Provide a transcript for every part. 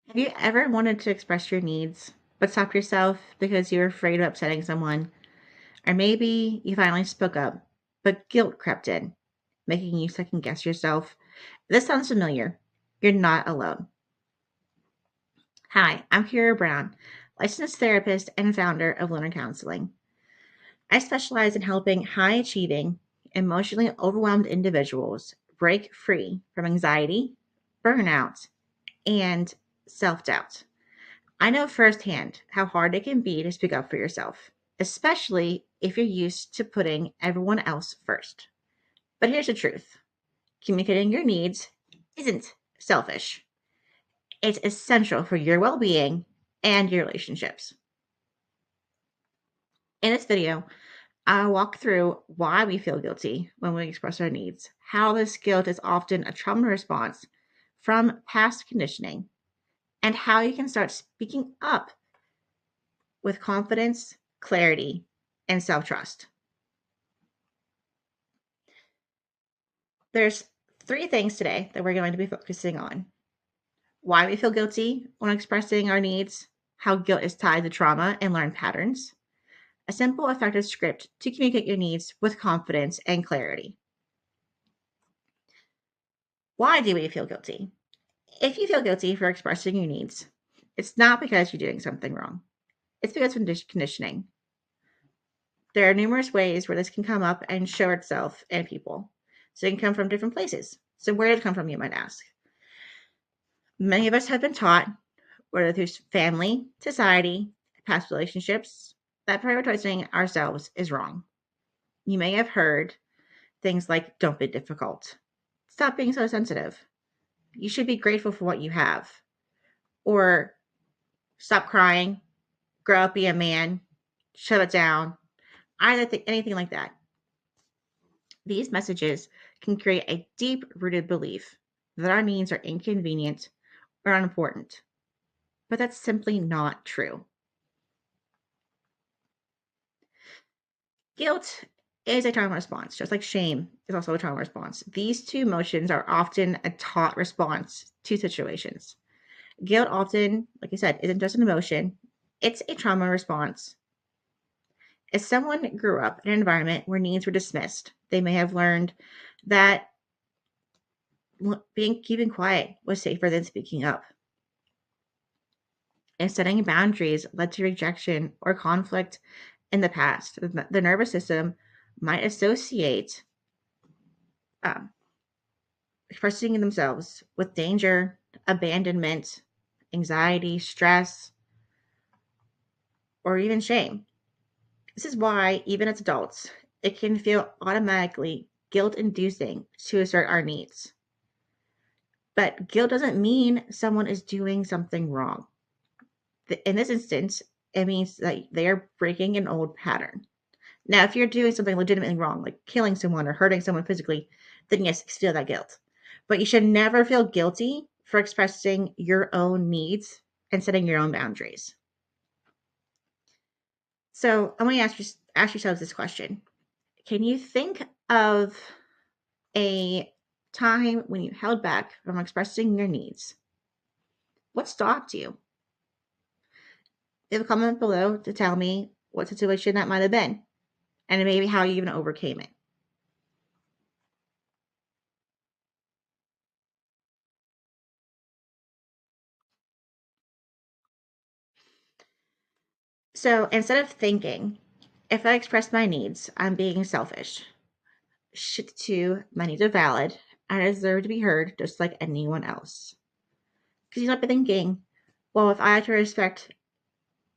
Have you ever wanted to express your needs, but stopped yourself because you were afraid of upsetting someone? Or maybe you finally spoke up, but guilt crept in, making you second guess yourself? If this sounds familiar, you're not alone. Hi, I'm Kiara Brown, licensed therapist and founder of Learner Counseling. I specialize in helping high achieving, emotionally overwhelmed individuals break free from anxiety, burnout, and self doubt. I know firsthand how hard it can be to speak up for yourself, especially if you're used to putting everyone else first. But here's the truth: communicating your needs isn't selfish, it's essential for your well being and your relationships. In this video, I'll walk through why we feel guilty when we express our needs, how this guilt is often a trauma response from past conditioning, and how you can start speaking up with confidence, clarity, and self trust. There's three things today that we're going to be focusing on: why we feel guilty when expressing our needs, how guilt is tied to trauma and learned patterns, a simple, effective script to communicate your needs with confidence and clarity. Why do we feel guilty? If you feel guilty for expressing your needs, it's not because you're doing something wrong. It's because of conditioning. There are numerous ways where this can come up and show itself in people. So it can come from different places. So where did it come from, you might ask? Many of us have been taught, whether through family, society, past relationships, that prioritizing ourselves is wrong. You may have heard things like, don't be difficult, stop being so sensitive, you should be grateful for what you have, or stop crying, grow up, be a man, shut it down, anything like that. These messages can create a deep rooted belief that our needs are inconvenient or unimportant, but that's simply not true. Guilt is a trauma response, just like shame is also a trauma response. These two emotions are often a taught response to situations. Guilt often, like I said, isn't just an emotion, it's a trauma response. If someone grew up in an environment where needs were dismissed, they may have learned that keeping quiet was safer than speaking up. And setting boundaries led to rejection or conflict in the past. The nervous system might associate um, expressing themselves with danger, abandonment, anxiety, stress, or even shame. This is why, even as adults, it can feel automatically guilt inducing to assert our needs. But guilt doesn't mean someone is doing something wrong. In this instance, it means that they are breaking an old pattern. Now, if you're doing something legitimately wrong, like killing someone or hurting someone physically, then yes, feel that guilt. But you should never feel guilty for expressing your own needs and setting your own boundaries. So I want you to ask yourselves this question. Can you think of a time when you held back from expressing your needs? What stopped you? Leave a comment below to tell me what situation that might have been and maybe how you even overcame it. So instead of thinking, if I express my needs, I'm being selfish, shift to my needs are valid and I deserve to be heard just like anyone else. Because you might be thinking, well, if I have to respect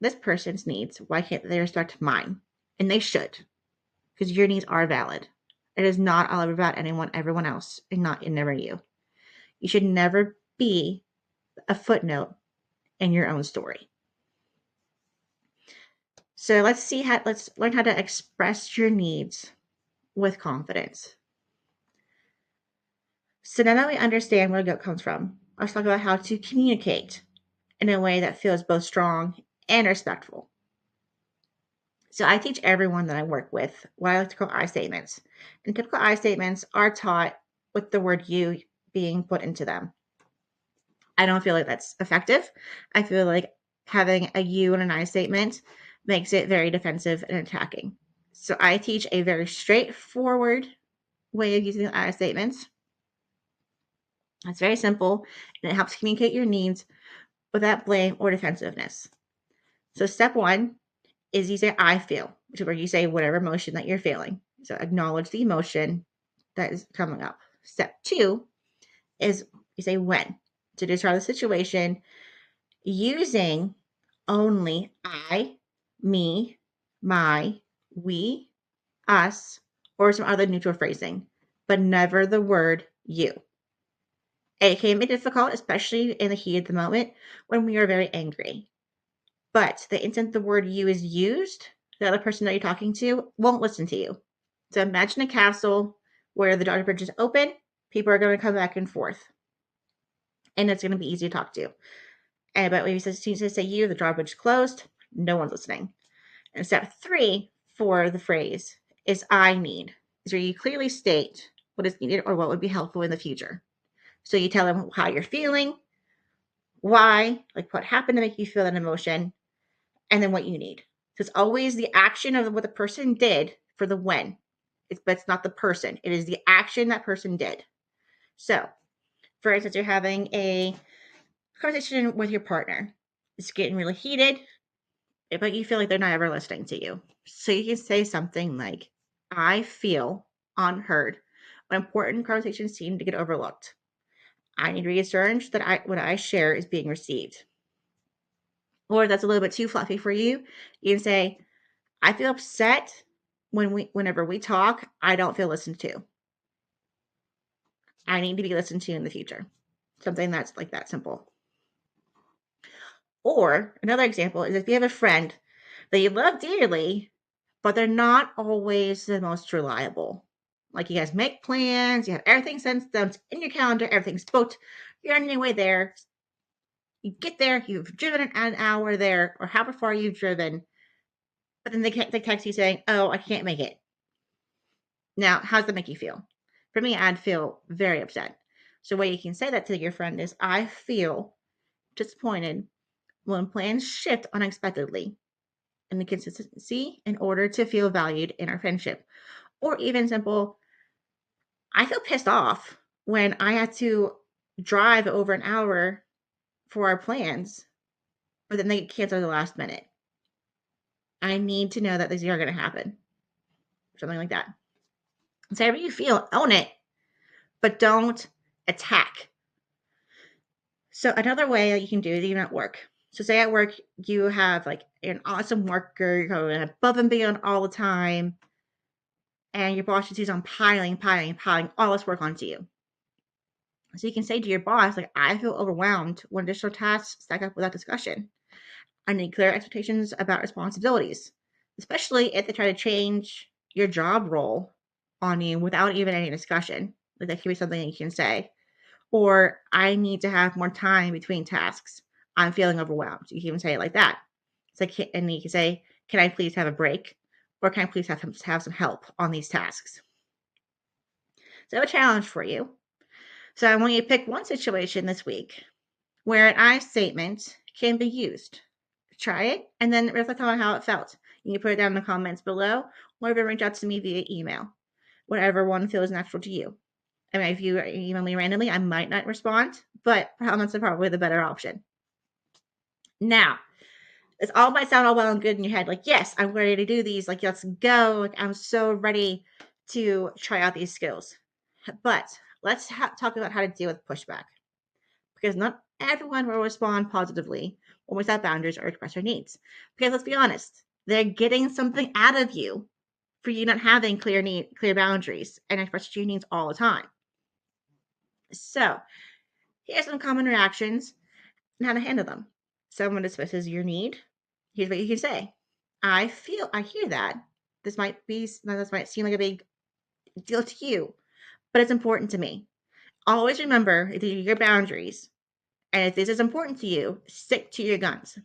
this person's needs, why can't they respect mine? And they should, because your needs are valid. It is not all about everyone else, and never you. You should never be a footnote in your own story. So let's learn how to express your needs with confidence. So now that we understand where guilt comes from, let's talk about how to communicate in a way that feels both strong and respectful. So I teach everyone that I work with what I like to call I statements. And typical I statements are taught with the word you being put into them. I don't feel like that's effective. I feel like having a you and an I statement makes it very defensive and attacking. So I teach a very straightforward way of using the I statements. It's very simple and it helps communicate your needs without blame or defensiveness. So step one is you say I feel, which is where you say whatever emotion that you're feeling. So acknowledge the emotion that is coming up. Step two is you say when. To describe the situation using only I, me, my, we, us, or some other neutral phrasing, but never the word you. It can be difficult, especially in the heat of the moment when we are very angry. But the instant the word you is used, the other person that you're talking to won't listen to you. So imagine a castle where the drawbridge is open, people are going to come back and forth, and it's going to be easy to talk to. But when you say you, the drawbridge is closed, no one's listening. And step three for the phrase is I need, is where you clearly state what is needed or what would be helpful in the future. So you tell them how you're feeling, why, like what happened to make you feel that emotion, and then what you need. So it's always the action of what the person did for the when. But it's not the person. It is the action that person did. So, for instance, you're having a conversation with your partner. It's getting really heated, but you feel like they're not ever listening to you. So you can say something like, I feel unheard when important conversations seem to get overlooked. I need reassurance that what I share is being received. Or if that's a little bit too fluffy for you, you can say, I feel upset whenever we talk, I don't feel listened to. I need to be listened to in the future. Something that's like that simple. Or another example is if you have a friend that you love dearly, but they're not always the most reliable. Like you guys make plans, you have everything sent down in your calendar, everything's booked, you're on your way there. You get there, you've driven an hour there, or however far you've driven, but then they text you saying, "Oh, I can't make it." Now, how does that make you feel? For me, I'd feel very upset. So, what you can say that to your friend is, "I feel disappointed when plans shift unexpectedly, and the consistency in order to feel valued in our friendship." Or even simple, I feel pissed off when I had to drive over an hour for our plans, but then they cancel at the last minute. I need to know that these are going to happen. Something like that. So however you feel, own it, but don't attack. So another way that you can do it even at work. So say at work you have like an awesome worker, you're going above and beyond all the time, and your boss just keeps on piling all this work onto you. So you can say to your boss, like, I feel overwhelmed when additional tasks stack up without discussion. I need clear expectations about responsibilities, especially if they try to change your job role on you without even any discussion. Like that could be something that you can say. Or I need to have more time between tasks. I'm feeling overwhelmed. You can even say it like that. It's like, and you can say, can I please have a break? Or can I please have some help on these tasks? So I have a challenge for you. So I want you to pick one situation this week where an I statement can be used. Try it and then reflect on how it felt. You can put it down in the comments below or even reach out to me via email. Whatever one feels natural to you. I mean, if you email me randomly, I might not respond, but comments are probably the better option. Now, this all might sound all well and good in your head, like, yes, I'm ready to do these. Like, let's go. Like, I'm so ready to try out these skills. But let's talk about how to deal with pushback. Because not everyone will respond positively when we set boundaries or express our needs. Because let's be honest, they're getting something out of you for you not having clear boundaries and express your needs all the time. So, here's some common reactions and how to handle them. Someone dismisses your need. Here's what you can say. I hear that. This might seem like a big deal to you, but it's important to me. Always remember your boundaries. And if this is important to you, stick to your guns.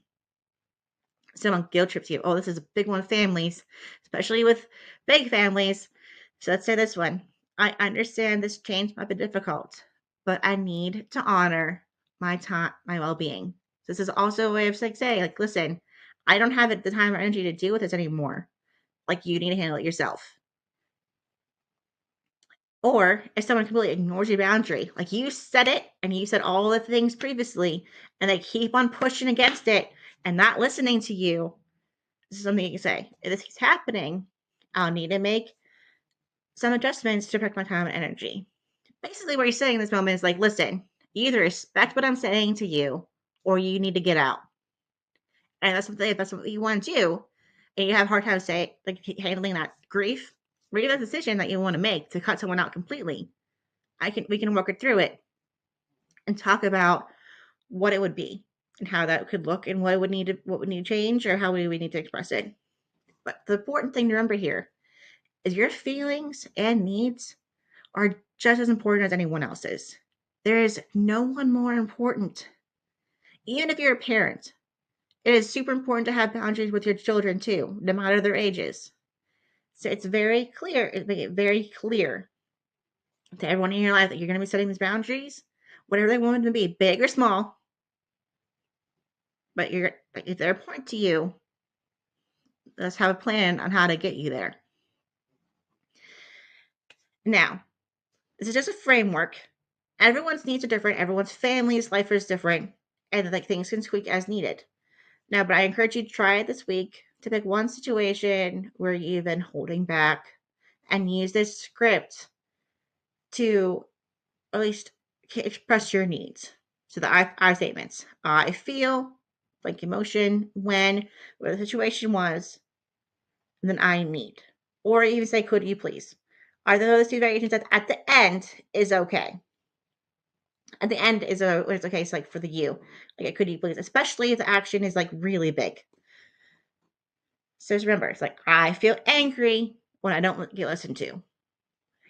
Someone guilt trips you. Oh, this is a big one with families, especially with big families. So let's say this one. I understand this change might be difficult, but I need to honor my time, my well-being. This is also a way of like saying, like, listen, I don't have the time or energy to deal with this anymore. Like, you need to handle it yourself. Or if someone completely ignores your boundary, like you said it and you said all the things previously, and they keep on pushing against it and not listening to you, this is something you can say. If this keeps happening, I'll need to make some adjustments to protect my time and energy. Basically, what you're saying in this moment is like, listen, you either respect what I'm saying to you or you need to get out. And that's something, if that's what you want to do, and you have a hard time say, like handling that grief, make that decision that you want to make to cut someone out completely. We can work it through it and talk about what it would be and how that could look and what would need to change or how we would need to express it. But the important thing to remember here is your feelings and needs are just as important as anyone else's. There is no one more important. Even if you're a parent, it is super important to have boundaries with your children too, no matter their ages. So it's very clear, make it very clear to everyone in your life that you're going to be setting these boundaries, whatever they want them to be, big or small. But if they're important to you, let's have a plan on how to get you there. Now, this is just a framework. Everyone's needs are different. Everyone's family's life is different, and like things can tweak as needed. Now, but I encourage you to try it this week to pick one situation where you've been holding back and use this script to at least express your needs. So the I statements. I feel, like emotion, when, what the situation was, and then I need. Or even say, could you please? Are those two variations at the end is okay. At the end is it's okay. It's like for the you, like could you please, especially if the action is like really big. So just remember, it's like I feel angry when I don't get listened to.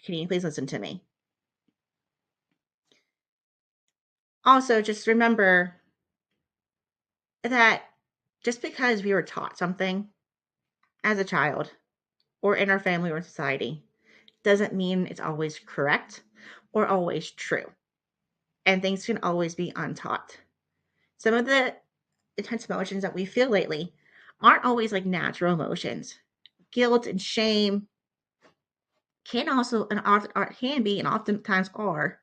Can you please listen to me? Also, just remember that just because we were taught something as a child or in our family or society doesn't mean it's always correct or always true. And things can always be untaught. Some of the intense emotions that we feel lately aren't always like natural emotions. Guilt and shame can also and can be and oftentimes are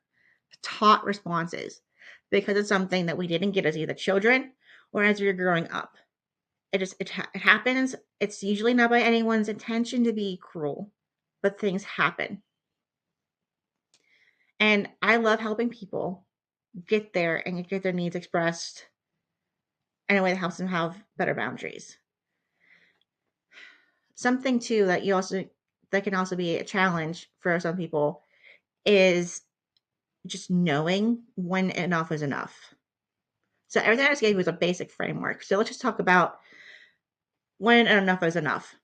taught responses because it's something that we didn't get as either children or as we were growing up. It happens. It's usually not by anyone's intention to be cruel, but things happen. And I love helping people get there and get their needs expressed in a way that helps them have better boundaries. Something too that can also be a challenge for some people is just knowing when enough is enough. So everything I just gave you was a basic framework. So let's just talk about when enough is enough.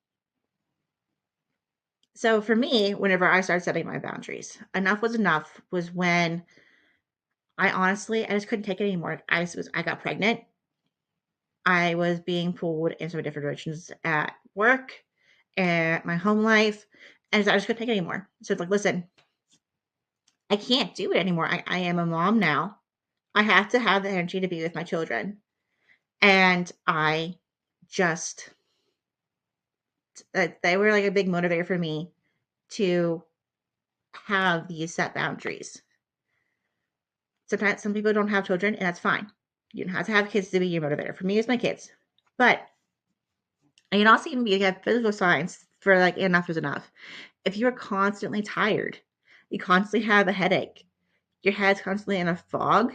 So for me, whenever I started setting my boundaries, enough was enough was when I just couldn't take it anymore. I got pregnant. I was being pulled in so different directions at work and my home life, and I just couldn't take it anymore. So it's like, listen, I can't do it anymore. I am a mom now. I have to have the energy to be with my children. And I just, they were like a big motivator for me to have these set boundaries. Sometimes some people don't have children, and that's fine. You don't have to have kids to be your motivator. For me, it's my kids. But it can also even be like physical signs for like enough is enough. If you're constantly tired, you constantly have a headache, your head's constantly in a fog,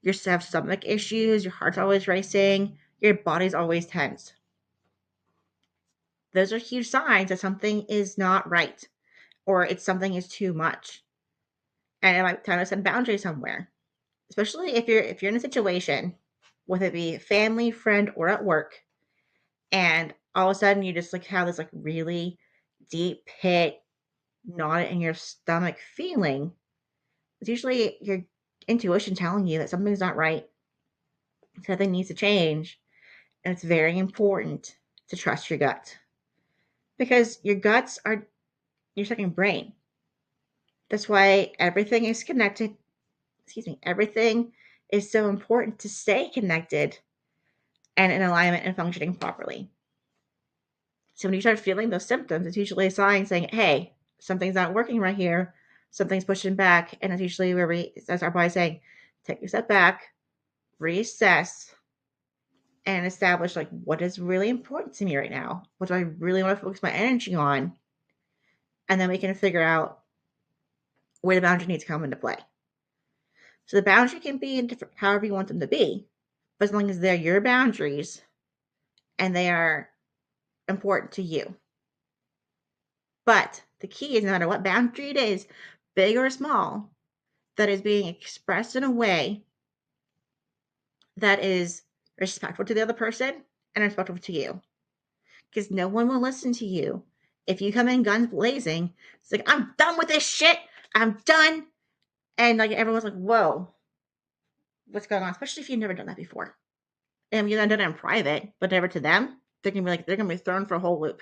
you have stomach issues, your heart's always racing, your body's always tense. Those are huge signs that something is not right or it's something is too much. And it might time to set boundaries somewhere. Especially if you're in a situation, whether it be family, friend, or at work, and all of a sudden you just like have this like really deep pit, knot in your stomach feeling, it's usually your intuition telling you that something's not right, something needs to change, and it's very important to trust your gut because your guts are your second brain. That's why everything is connected. Excuse me, everything is so important to stay connected and in alignment and functioning properly. So when you start feeling those symptoms, it's usually a sign saying, hey, something's not working right here. Something's pushing back. And it's usually where that's our body saying, take a step back, reassess, and establish like what is really important to me right now. What do I really want to focus my energy on? And then we can figure out where the boundary needs to come into play. So the boundary can be in different, however you want them to be, but as long as they're your boundaries and they are important to you. But the key is no matter what boundary it is, big or small, that is being expressed in a way that is respectful to the other person and respectful to you. Because no one will listen to you if you come in guns blazing. It's like, I'm done with this shit. I'm done. And like everyone's like, whoa, what's going on? Especially if you've never done that before. And you've done it in private, but never to them. They're gonna be thrown for a whole loop.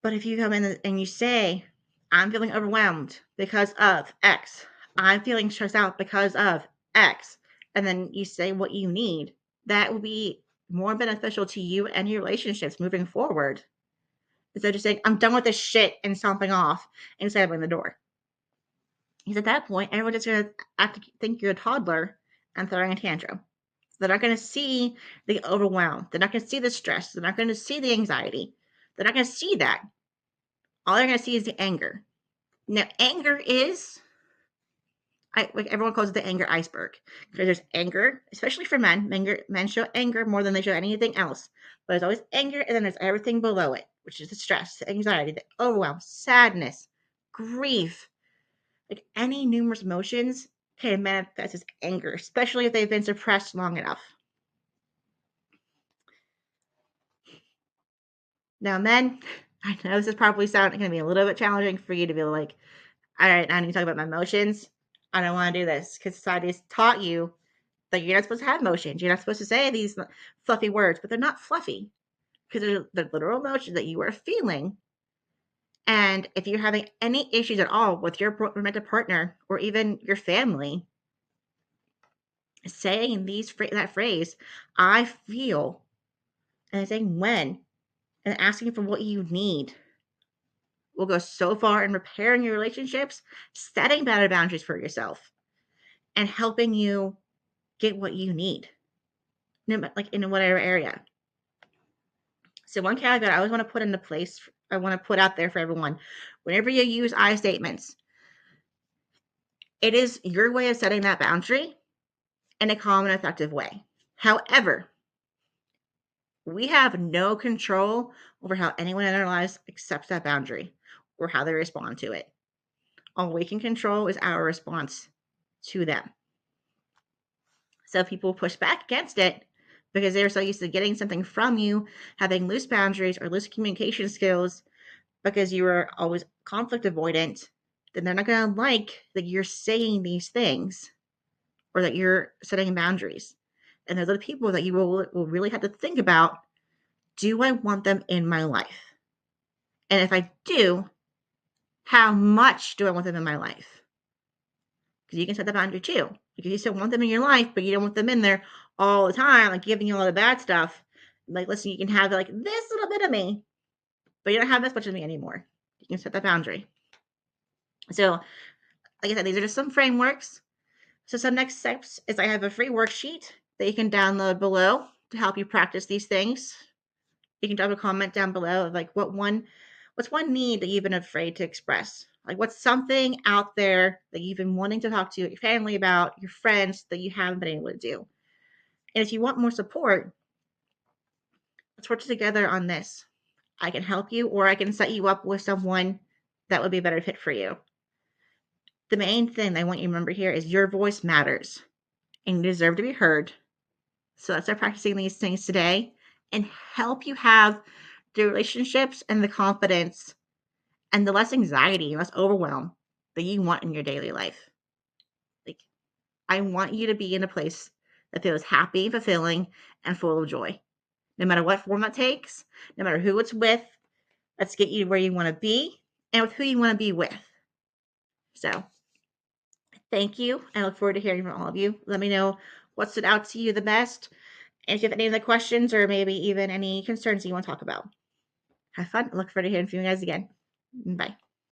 But if you come in and you say, I'm feeling overwhelmed because of X, I'm feeling stressed out because of X, and then you say what you need, that will be more beneficial to you and your relationships moving forward. Instead of just saying, I'm done with this shit and stomping off and slamming the door. Because at that point, everyone's just going to have to think you're a toddler and throwing a tantrum. They're not going to see the overwhelm. They're not going to see the stress. They're not going to see the anxiety. They're not going to see that. All they're going to see is the anger. Now, anger is, like everyone calls it the anger iceberg. Because there's anger, especially for men. Men show anger more than they show anything else. But there's always anger, and then there's everything below it, which is the stress, the anxiety, the overwhelm, sadness, grief. Like any numerous emotions can manifest as anger, especially if they've been suppressed long enough. Now, men, I know this is probably going to be a little bit challenging for you to be like, all right, I need to talk about my emotions. I don't want to do this because society has taught you that you're not supposed to have emotions. You're not supposed to say these fluffy words, but they're not fluffy because they're literal emotions that you are feeling. And if you're having any issues at all with your romantic partner or even your family, saying that phrase, I feel, and saying when, and asking for what you need will go so far in repairing your relationships, setting better boundaries for yourself, and helping you get what you need, like in whatever area. So one caveat I always want to put into place, I want to put out there for everyone, whenever you use I statements, it is your way of setting that boundary in a calm and effective way. However, we have no control over how anyone in our lives accepts that boundary or how they respond to it. All we can control is our response to them. So people push back against it because they're so used to getting something from you, having loose boundaries or loose communication skills because you are always conflict avoidant, then they're not going to like that you're saying these things or that you're setting boundaries. And those are the people that you will really have to think about, do I want them in my life? And if I do, how much do I want them in my life? Because you can set the boundary too. Because you still want them in your life, but you don't want them in there all the time, like giving you all the bad stuff. Like, listen, you can have like this little bit of me, but you don't have this much of me anymore. You can set that boundary. So, like I said, these are just some frameworks. So some next steps is I have a free worksheet that you can download below to help you practice these things. You can drop a comment down below of like what's one need that you've been afraid to express? Like what's something out there that you've been wanting to talk to your family about, your friends, that you haven't been able to do? And if you want more support, let's work together on this. I can help you, or I can set you up with someone that would be a better fit for you. The main thing I want you to remember here is your voice matters and you deserve to be heard. So let's start practicing these things today and help you have the relationships and the confidence and the less anxiety, less overwhelm that you want in your daily life. Like, I want you to be in a place that feels happy, fulfilling, and full of joy. No matter what form that takes, no matter who it's with, let's get you where you want to be and with who you want to be with. So, Thank you. I look forward to hearing from all of you. Let me know what stood out to you the best. And if you have any other questions or maybe even any concerns you want to talk about, have fun. I look forward to hearing from you guys again. Bye.